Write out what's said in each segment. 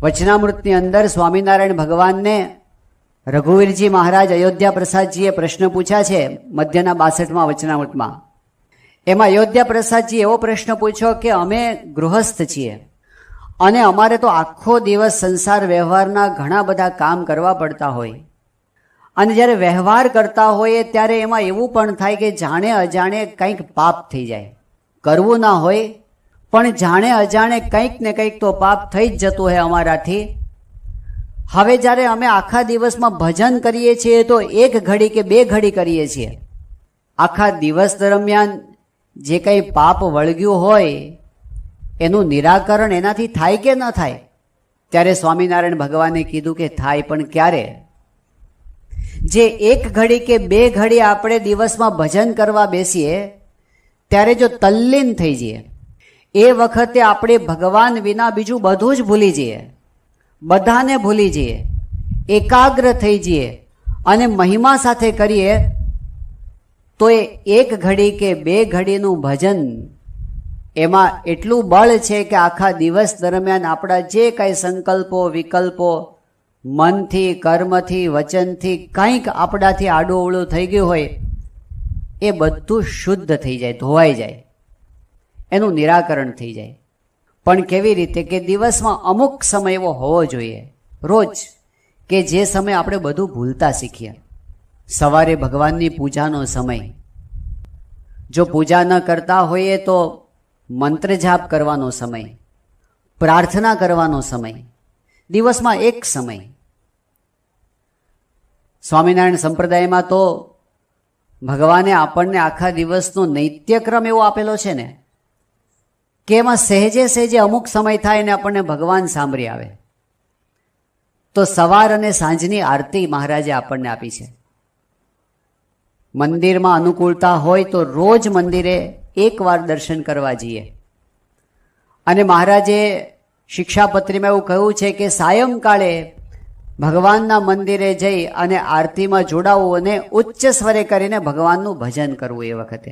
વચનામૃતની અંદર સ્વામિનારાયણ ભગવાનને રઘુવીરજી મહારાજ અયોધ્યા પ્રસાદજીએ પ્રશ્ન પૂછ્યા છે મધ્યના 62માં વચનામૃતમાં. એમાં અયોધ્યા પ્રસાદજી એવો પ્રશ્ન પૂછ્યો કે અમે ગૃહસ્થ છીએ અને અમારે તો આખો દિવસ સંસાર વ્યવહારના ઘણા બધા કામ કરવા પડતા હોય, અને જ્યારે વ્યવહાર કરતા હોઈએ ત્યારે એમાં એવું પણ થાય કે જાણે અજાણે કંઈક પાપ થઈ જાય. કરવું ના હોય પણ જાણે અજાણે કંઈક ને કંઈક તો પાપ થઈ જ જતું હોય અમારાથી. હવે જ્યારે અમે આખા દિવસમાં ભજન કરીએ છીએ તો 1 ઘડી કે 2 ઘડી કરીએ છીએ. આખા દિવસ દરમિયાન જે કંઈ પાપ વળગ્યું હોય એનું નિરાકરણ એનાથી થાય કે ન થાય? ત્યારે સ્વામિનારાયણ ભગવાને કીધું કે થાય, પણ ક્યારે? જે 1 ઘડી કે 2 ઘડી આપણે દિવસમાં ભજન કરવા બેસીએ ત્યારે જો તલ્લીન થઈ જઈએ, એ વખતે આપણે ભગવાન વિના બીજું બધું જ ભૂલી જઈએ, બધાને ભૂલી જઈએ, એકાગ્ર થઈ જઈએ અને મહિમા સાથે કરીએ તો એ 1 ઘડી કે 2 ઘડીનું ભજન એમાં એટલું બળ છે કે આખા દિવસ દરમિયાન આપણા જે કાંઈ સંકલ્પો વિકલ્પો મનથી કર્મથી વચનથી કંઈક આપણાથી આડું થઈ ગયું હોય એ બધું શુદ્ધ થઈ જાય, ધોવાઈ જાય, એનું નિરાકરણ થઈ જાય. પણ કેવી રીતે? કે દિવસમાં અમુક સમય એવો હોવો જોઈએ રોજ કે જે સમય આપણે બધું ભૂલતા શીખીએ. સવારે ભગવાનની પૂજાનો સમય, જો પૂજા ન કરતા હોઈએ તો મંત્ર જાપ કરવાનો સમય, પ્રાર્થના કરવાનો સમય, દિવસમાં 1 સમય. સ્વામિનારાયણ સંપ્રદાયમાં તો ભગવાને આપણને આખા દિવસનો નૈત્યક્રમ એવો આપેલો છે ને કે એમાં સહેજે સહેજે અમુક સમય થાય ને આપણને ભગવાન સાંભળી આવે. તો સવાર અને સાંજની આરતી મહારાજે આપણને આપી છે. મંદિરમાં અનુકૂળતા હોય તો રોજ મંદિરે 1 વાર દર્શન કરવા જઈએ. અને મહારાજે શિક્ષાપત્રીમાં એવું કહ્યું છે કે સાયંકાળે ભગવાનના મંદિરે જઈ અને આરતીમાં જોડાવવું અને ઉચ્ચ સ્વરે કરીને ભગવાનનું ભજન કરવું. એ વખતે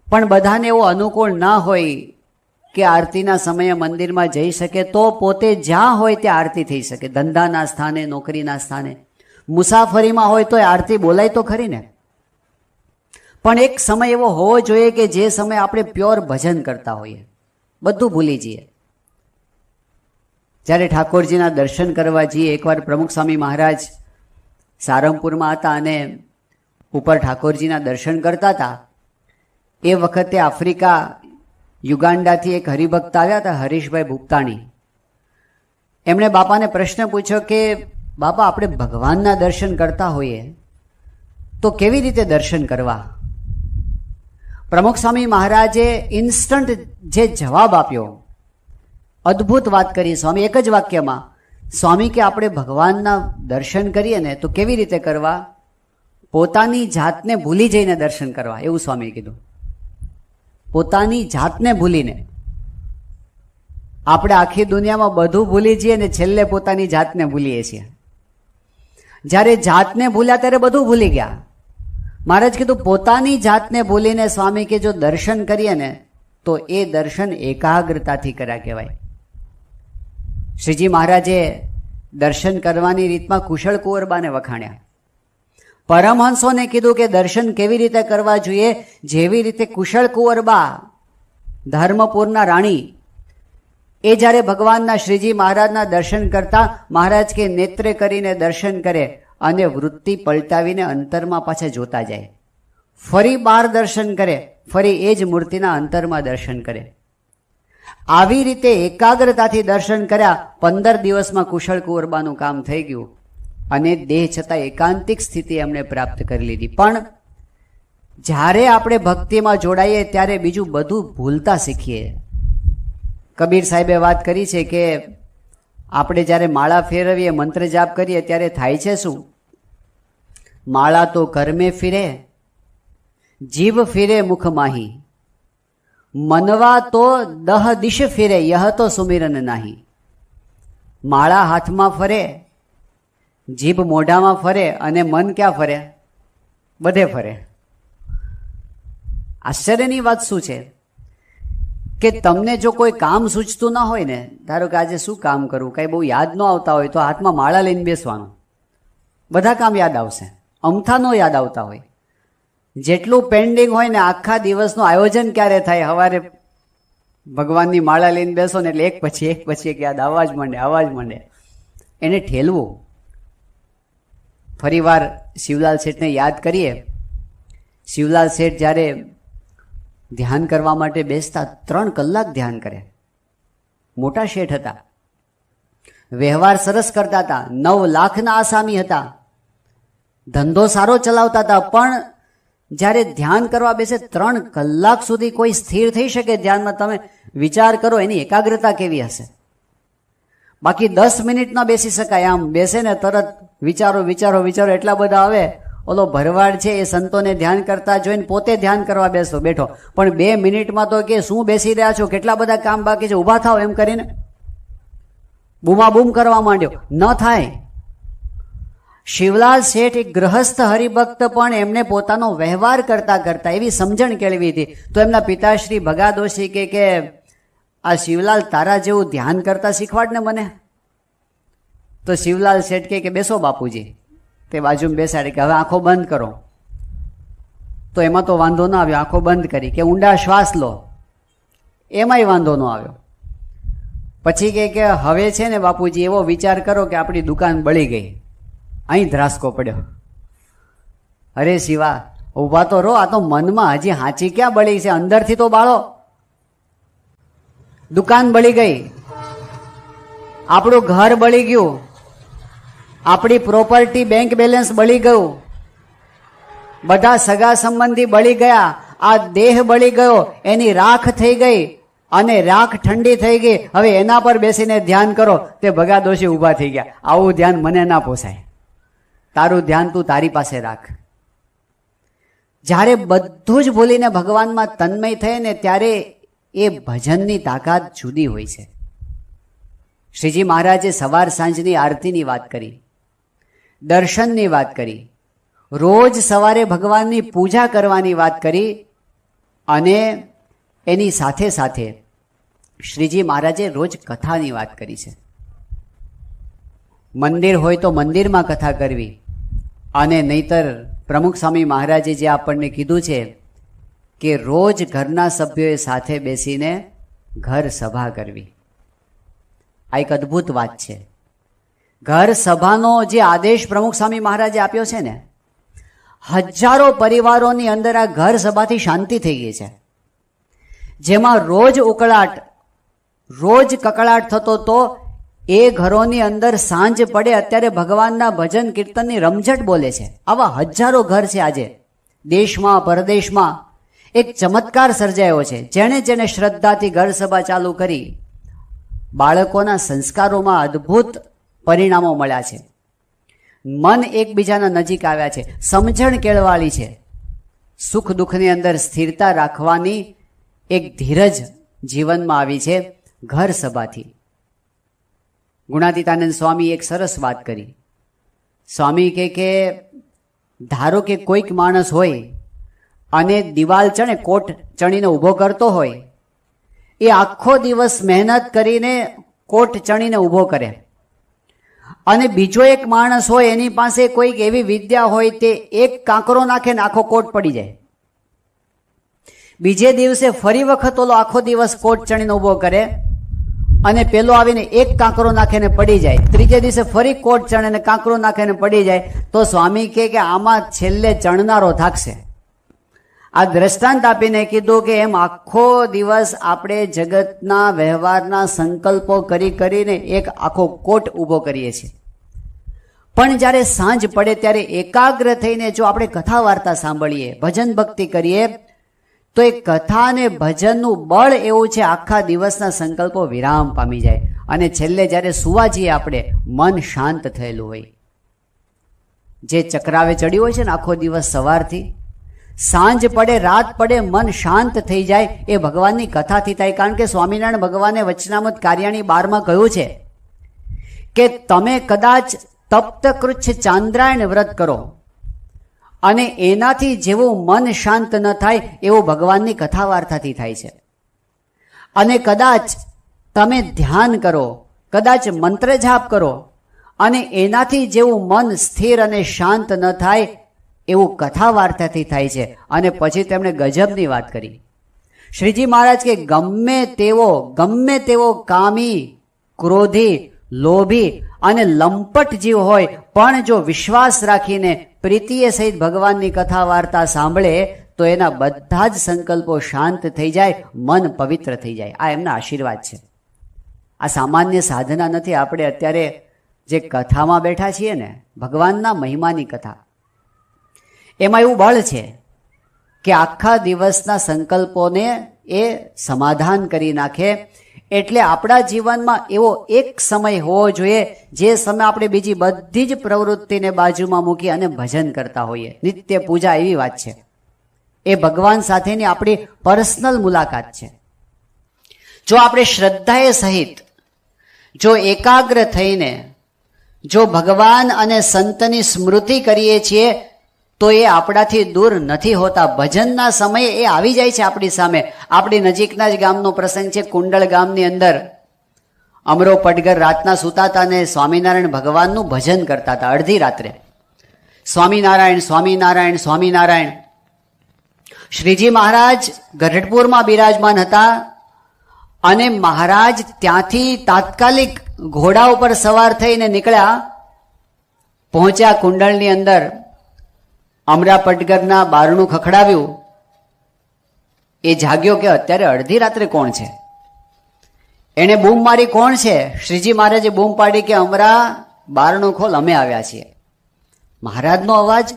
પણ બધાને એવું અનુકૂળ ના હોય કે આરતીના સમયે મંદિરમાં જઈ શકે તો પોતે જ્યાં હોય ત્યાં આરતી થઈ શકે. ધંધાના સ્થાને, નોકરીના સ્થાને, મુસાફરીમાં હોય તો આરતી બોલાય તો ખરી ને. પણ એક સમય એવો હોવો જોઈએ કે જે સમય આપણે પ્યોર ભજન કરતા હોઈએ, બધું ભૂલી જઈએ. જ્યારે ઠાકોરજીના દર્શન કરવા જઈએ, એકવાર પ્રમુખ સ્વામી મહારાજ સારંગપુરમાં હતા અને ઉપર ઠાકોરજીના દર્શન કરતા હતા. એ વખતે આફ્રિકા યુગાન્ડાથી એક હરિભક્ત આવ્યા હતા, હરીશભાઈ ભુક્તાણી. એમણે બાપાને પ્રશ્ન પૂછ્યો કે બાપા, આપણે ભગવાનના દર્શન કરતા હોઈએ તો કેવી રીતે દર્શન કરવા? પ્રમુખ સ્વામી મહારાજે ઇન્સ્ટન્ટ જે જવાબ આપ્યો, અદ્ભુત વાત કરી સ્વામી એક જ વાક્યમાં. સ્વામી કે આપણે ભગવાનના દર્શન કરીએ ને તો કેવી રીતે કરવા? પોતાની જાતને ભૂલી જઈને દર્શન કરવા, એવું સ્વામીએ કીધું. પોતાની જાતને ભૂલીને. આપણે આખી દુનિયામાં બધું ભૂલી જઈએ ને છેલ્લે પોતાની જાતને ભૂલીએ છીએ. જ્યારે જાતને ભૂલ્યા ત્યારે બધું ભૂલી ગયા. મહારાજ કીધું પોતાની જાતને ભૂલીને સ્વામી કે જો દર્શન કરીએ ને તો એ દર્શન એકાગ્રતાથી કર્યા કહેવાય. શ્રીજી મહારાજે દર્શન કરવાની રીતમાં કુશળ કુંવરબાને વખાણ્યા. પરમહંસોને કીધું કે દર્શન કેવી રીતે કરવા જોઈએ, જેવી રીતે કુશળ કુંવરબા ધર્મપુરના રાણી એ જ્યારે ભગવાનના શ્રીજી મહારાજના દર્શન કરતા, મહારાજ કે નેત્રે કરીને દર્શન કરે અને વૃત્તિ પલટાવીને અંતરમાં પાછા જોતા જાય, ફરી બહાર દર્શન કરે, ફરી એ જ મૂર્તિના અંતરમાં દર્શન કરે. આવી રીતે એકાગ્રતાથી દર્શન કર્યા. 15 દિવસમાં કુશળ કુંવરબાનું કામ થઈ ગયું અને દેહ છતાં એકાંતિક સ્થિતિ એમણે પ્રાપ્ત કરી લીધી. પણ જ્યારે આપણે ભક્તિમાં જોડાઈએ ત્યારે બીજું બધું ભૂલતા શીખીએ. કબીર સાહેબે વાત કરી છે કે આપણે જ્યારે માળા ફેરવીએ, મંત્ર જાપ કરીએ ત્યારે થાય છે શું? માળા તો કર્મે ફિરે, જીભ ફિરે મુખ માહી, મનવા તો દહ દિશ ફિરે, યહ તો સુમિરન નાહી. માળા હાથમાં ફરે, જીભ મોઢામાં ફરે અને મન ક્યાં ફરે? બધે ફરે. આશ્ચર્યની વાત શું છે કે તમને જો કોઈ કામ સૂચતું ના હોય ને, ધારો કે આજે શું કામ કરવું, કંઈ બહુ યાદ ન આવતા હોય તો હાથમાં માળા લઈને બેસવાનું, બધા કામ યાદ આવશે. અમથા ન યાદ આવતા હોય, જેટલું પેન્ડિંગ હોય ને, આખા દિવસનું આયોજન ક્યારે થાય, સવારે ભગવાનની માળા લઈને બેસો ને એટલે એક પછી એક યાદ આવવા જ માંડે. એને ઠેલવું. ફરીવાર શિવલાલ શેઠને યાદ કરીએ. શિવલાલ શેઠ જ્યારે ધ્યાન કરવા માટે બેસતા 3 કલાક ધ્યાન કરે. મોટા શેઠ હતા, વ્યવહાર સરસ કરતા હતા, 9 લાખના આસામી હતા, ધંધો સારો ચલાવતા હતા, પણ જ્યારે ધ્યાન કરવા બેસે 3 કલાક સુધી કોઈ સ્થિર થઈ શકે ધ્યાનમાં? તમે વિચાર કરો એની એકાગ્રતા કેવી હશે. બાકી 10 મિનિટ ન બેસી શકાય. આમ બેસે ને તરત વિચારો એટલા બધા આવે. ઓલો ભરવાડ છે એ સંતોને ધ્યાન કરતા જોઈને પોતે ધ્યાન કરવા બેઠો, પણ 2 મિનિટમાં તો કે શું બેસી રહ્યા છો, કેટલા બધા કામ બાકી છે, ઊભા થાવ એમ કરીને બૂમાબૂમ કરવા માંડ્યો. ન થાય. શિવલાલ શેઠ એક ગ્રહસ્થ હરિભક્ત, પણ એમને પોતાનો વ્યવહાર કરતા એવી સમજણ કેળવી હતી. તો એમના પિતાશ્રી ભગાદોશી કે આ શિવલાલ તારા જેવું ધ્યાન કરતા શીખવાડ ને મને. તો શિવલાલ શેઠ કે બેસો બાપુજી. તે બાજુમાં બેસાડે કે હવે આંખો બંધ કરો. તો એમાં તો વાંધો ન આવ્યો, આંખો બંધ કરી કે ઊંડા શ્વાસ લો, એમાંય વાંધો ન આવ્યો. પછી કે હવે છે ને બાપુજી એવો વિચાર કરો કે આપણી દુકાન બળી ગઈ, અહીં ધ્રાસકો પડ્યો. અરે શિવા, ઊભા તો રહો, આ તો મનમાં હજી હાચી ક્યાં બળી છે, અંદરથી તો બાળો. દુકાન બળી ગઈ, આપણું ઘર બળી ગયું, આપણી પ્રોપર્ટી બેંક બેલેન્સ બળી ગયું, બધા સગા સંબંધી બળી ગયા, આ દેહ બળી ગયો, એની રાખ થઈ ગઈ અને રાખ ઠંડી થઈ ગઈ. હવે એના પર બેસીને ધ્યાન કરો. તે ભગાદોશી ઊભા થઈ ગયા. આવું ધ્યાન મને ના પોસાય, તારું ધ્યાન તું તારી પાસે રાખ. જ્યારે બધું જ ભૂલીને ભગવાનમાં તન્મય થાય ને, ત્યારે એ ભજનની તાકાત જુદી હોય છે. શ્રીજી મહારાજે સવાર સાંજની આરતીની વાત કરી, દર્શનની વાત કરી, રોજ સવારે ભગવાનની પૂજા કરવાની વાત કરી, અને એની સાથે સાથે શ્રીજી મહારાજે રોજ કથાની વાત કરી છે. મંદિર હોય તો મંદિરમાં કથા કરવી, અને નહીતર પ્રમુખ સ્વામી મહારાજે જે આપણને કીધું છે કે રોજ ઘરના સભ્યોએ સાથે બેસીને ઘર સભા કરવી. આ એક અદ્ભુત વાત છે. ઘર સભાનો જે આદેશ પ્રમુખ સ્વામી મહારાજે આપ્યો છે ને, હજારો પરિવારોની અંદર આ ઘર સભાથી શાંતિ થઈ ગઈ છે. જેમાં રોજ ઉકળાટ, રોજ કકળાટ થતો તો એ ઘરોની અંદર સાંજ પડે અત્યારે ભગવાનના ભજન કીર્તનની રમઝટ બોલે છે. આવા હજારો ઘર છે આજે દેશમાં પરદેશમાં. એક ચમત્કાર સર્જાયો છે. જેણે શ્રદ્ધાથી ઘર સભા ચાલુ કરી, બાળકોના સંસ્કારોમાં અદ્ભુત પરિણામો મળ્યા છે. મન એકબીજાના નજીક આવ્યા છે, સમજણ કેળવાળી છે, સુખ દુઃખની અંદર સ્થિરતા રાખવાની એક ધીરજ જીવનમાં આવી છે ઘર સભાથી. ગુણાતીતાનંદ સ્વામી એક સરસ વાત કરી. સ્વામી કે ધારો કે કોઈક માણસ હોય અને દિવાલ ચણે કોટ ચણીને ઊભો કરતો હોય, એ આખો દિવસ મહેનત કરીને કોટ ચણીને ઊભો કરે, અને બીજો એક માણસ હોય એની પાસે કોઈક એવી વિદ્યા હોય તે એક કાંકરો નાખે ને આખો કોટ પડી જાય. બીજે દિવસે ફરી વખત ઓલો આખો દિવસ કોટ ચણીને ઊભો કરે અને પેલો આવીને એક કાંકરો નાખીને પડી જાય. ત્રીજે દિવસે ફરી કોટ ચણે કાંકરો નાખીને પડી જાય. તો સ્વામી કે આમાં છેલ્લે ચણનારો થાકશે. આ દ્રષ્ટાંત આપીને કીધું કે એમ આખો દિવસ આપણે જગતના વ્યવહારના સંકલ્પો કરીને એક આખો કોટ ઊભો કરીએ છીએ, પણ જ્યારે સાંજ પડે ત્યારે એકાગ્ર થઈને જો આપણે કથા વાર્તા સાંભળીએ, ભજન ભક્તિ કરીએ, તો એ કથા અને ભજનનું બળ એવું છે આખા દિવસના સંકલ્પો વિરામ પામી જાય, અને છેલ્લે જ્યારે સુવા જઈએ આપણે મન શાંત થયેલું હોય. જે ચક્રાવે ચડ્યું હોય છે ને આખો દિવસ સવારથી સાંજ પડે રાત પડે મન શાંત થઈ જાય, એ ભગવાનની કથાથી થાય. કારણ કે સ્વામિનારાયણ ભગવાને વચનામૃત કાર્યાણી 12 કહ્યું છે કે તમે કદાચ તપ્ત કૃચ્છ ચાંદ્રાયણ વ્રત કરો અને એનાથી જેવું મન શાંત ન થાય એવું ભગવાનની કથા વાર્તાથી થાય છે. અને કદાચ તમે ધ્યાન કરો, કદાચ મંત્ર જાપ કરો અને એનાથી જેવું મન સ્થિર અને શાંત ન થાય એવું કથા વાર્તાથી થાય છે. અને પછી તેમણે ગજબની વાત કરી. શ્રીજી મહારાજ કે ગમે તેવો કામી, ક્રોધી, લોભી અને લંપટ જીવ હોય પણ જો વિશ્વાસ રાખીને પ્રીતિએ સહિત ભગવાનની કથા વાર્તા સાંભળે તો એના બધા જ સંકલ્પો શાંત થઈ જાય, મન પવિત્ર થઈ જાય. આ એમના આશીર્વાદ છે. આ સામાન્ય સાધના નથી. આપણે અત્યારે જે કથામાં બેઠા છીએ ને, ભગવાનના મહિમાની કથા, એમાં એવું બળ છે કે આખા દિવસના સંકલ્પોને એ સમાધાન કરી નાખે. એટલે આપણા જીવનમાં એવો એક સમય હોવો જોઈએ જે સમય આપણે બીજી બધી જ પ્રવૃત્તિને બાજુમાં મૂકી અને ભજન કરતા હોઈએ. નિત્ય પૂજા એવી વાત છે. એ ભગવાન સાથેની આપણી પર્સનલ મુલાકાત છે. જો આપણે શ્રદ્ધાએ સહિત, જો એકાગ્ર થઈને જો ભગવાન અને સંતની સ્મૃતિ કરીએ છીએ તો એ આપણાથી દૂર નથી હોતા. ભજનના સમયે એ આવી જાય છે આપણી સામે. આપણી નજીકના જ ગામનો પ્રસંગ છે. કુંડળ ગામની અંદર અમરો પડગર રાતના સૂતા હતા અને સ્વામિનારાયણ ભગવાનનું ભજન કરતા હતા. અડધી રાત્રે સ્વામિનારાયણ સ્વામિનારાયણ સ્વામિનારાયણ. શ્રીજી મહારાજ ગઢડપુરમાં બિરાજમાન હતા અને મહારાજ ત્યાંથી તાત્કાલિક ઘોડા ઉપર સવાર થઈને નીકળ્યા. પહોંચ્યા કુંડળની અંદર. અમરા પટગરના બારણું ખખડાવ્યું. એ જાગ્યો કે અત્યારે અડધી રાત્રે કોણ છે? એને બૂમ મારી, કોણ છે? શ્રીજી મહારાજે બૂમ પાડી કે અમરા બારણું ખોલ, અમે આવ્યા છીએ. મહારાજનો અવાજ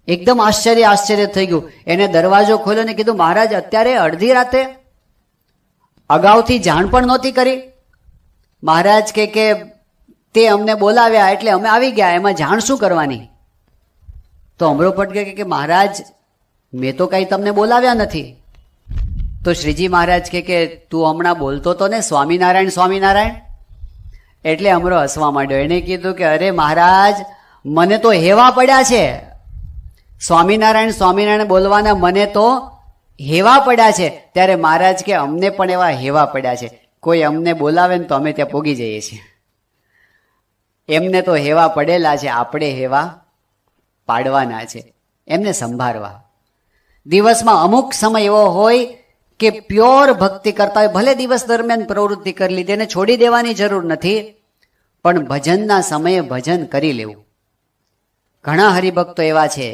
એકદમ આશ્ચર્ય થઈ ગયું. એને દરવાજો ખોલ્યો ને કીધું, મહારાજ અત્યારે અડધી રાતે? અગાઉથી જાણ પણ નહોતી કરી? મહારાજ કે તે અમને બોલાવ્યા એટલે અમે આવી ગયા, એમાં જાણ શું કરવાની? તો અમરો પટગર કે મહારાજ મેં તો કઈ તમને બોલાવ્યા નથી. તો શ્રીજી મહારાજ કે તું હમણાં બોલતો તો ને સ્વામિનારાયણ સ્વામિનારાયણ. એટલે અમરો હસવા માંડ્યો. એને કીધું કે અરે મહારાજ, મને તો હેવા પડ્યા છે. સ્વામિનારાયણ સ્વામિનારાયણ બોલવાના મને તો હેવા પડ્યા છે. ત્યારે મહારાજ કે અમને પણ એવા હેવા પડ્યા છે. કોઈ અમને બોલાવે ને તો અમે ત્યાં પોગી જઈએ છીએ. એમને તો હેવા પડેલા છે, આપણે હેવા પાડવાના છે, એમને સંભાળવા. દિવસમાં અમુક સમય એવો હોય કે પ્યોર ભક્તિ કરતા હોય. ભલે દિવસ દરમિયાન પ્રવૃત્તિ કરી લીધી, એને છોડી દેવાની જરૂર નથી, પણ ભજનના સમયે ભજન કરી લેવું. ઘણા હરિભક્તો એવા છે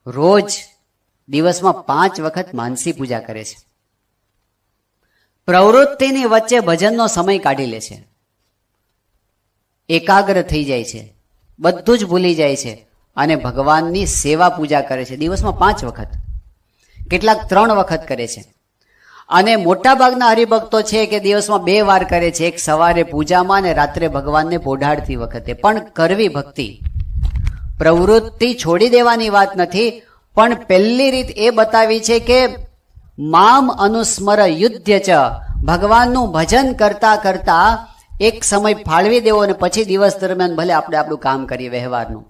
રોજ દિવસમાં 5 વખત માનસી પૂજા કરે છે. પ્રવૃત્તિની વચ્ચે ભજનનો સમય કાઢી લે છે. એકાગ્ર થઈ જાય છે, બધું જ ભૂલી જાય છે અને ભગવાનની સેવા પૂજા કરે છે. દિવસમાં 5 વખત, કેટલાક 3 વખત કરે છે. અને મોટા ભાગના હરિભક્તો છે કે દિવસમાં 2 વાર કરે છે. એક સવારે પૂજામાં અને રાત્રે ભગવાનને પોઢાડતી વખતે. પણ કરવી ભક્તિ. પ્રવૃત્તિ છોડી દેવાની વાત નથી, પણ પહેલી રીત એ બતાવી છે કે મામ અનુસ્મર યુધ્ય ચ. ભગવાનનું ભજન કરતા કરતા એક સમય ફાળવી દેવો અને પછી દિવસ દરમિયાન ભલે આપણે આપણું કામ કરીએ વ્યવહારનું.